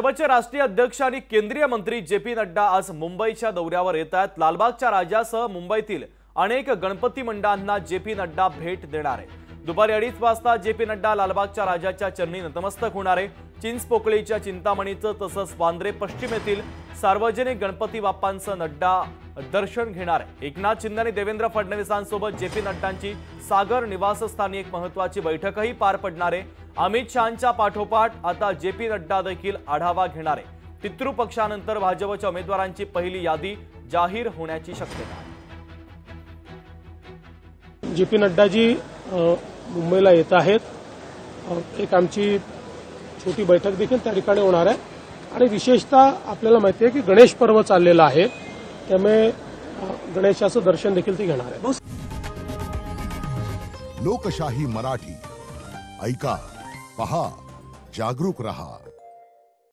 भाजपचे राष्ट्रीय अध्यक्ष आणि केंद्रीय मंत्री जे.पी. नड्डा आज मुंबईच्या दौऱ्यावर येत आहेत। लालबागच्या राजासह मुंबईतील अनेक गणपती मंडळांना जे.पी. नड्डा भेट देणार आहे। दुपारी 2:30 वाजता जे.पी. नड्डा लालबागच्या राजाच्या चरणी नतमस्तक होणार आहे। चिंचपोकळीच्या चिंतामणीचं तसंच वांद्रे पश्चिम येथील सार्वजनिक गणपती बाप्पांचं नड्डा दर्शन घेणार आहे। एकनाथ शिंदे आणि देवेंद्र फडणवीसांसोबत जे.पी. नड्डांची सागर निवासस्थानी एक महत्त्वाची बैठकही पार पडणार आहे। अमित शहांच्या पाठोपाठ आता जे.पी. नड्डा देखील आढावा घेणार आहे। पितृपक्षानंतर भाजपच्या उमेदवारांची पहिली यादी जाहीर होण्याची शक्यता आहे। जे.पी. नड्डाजी मुंबईला येत आहेत। एक आमची छोटी बैठक देखील त्या ठिकाणी होणार आहे आणि विशेषतः आपल्याला माहिती आहे की गणेश पर्व चाललेलं आहे, त्यामुळे गणेशाचं दर्शन देखील ती घेणार आहे। लोकशाही मराठी ऐका, पहा, जागरूक रहा।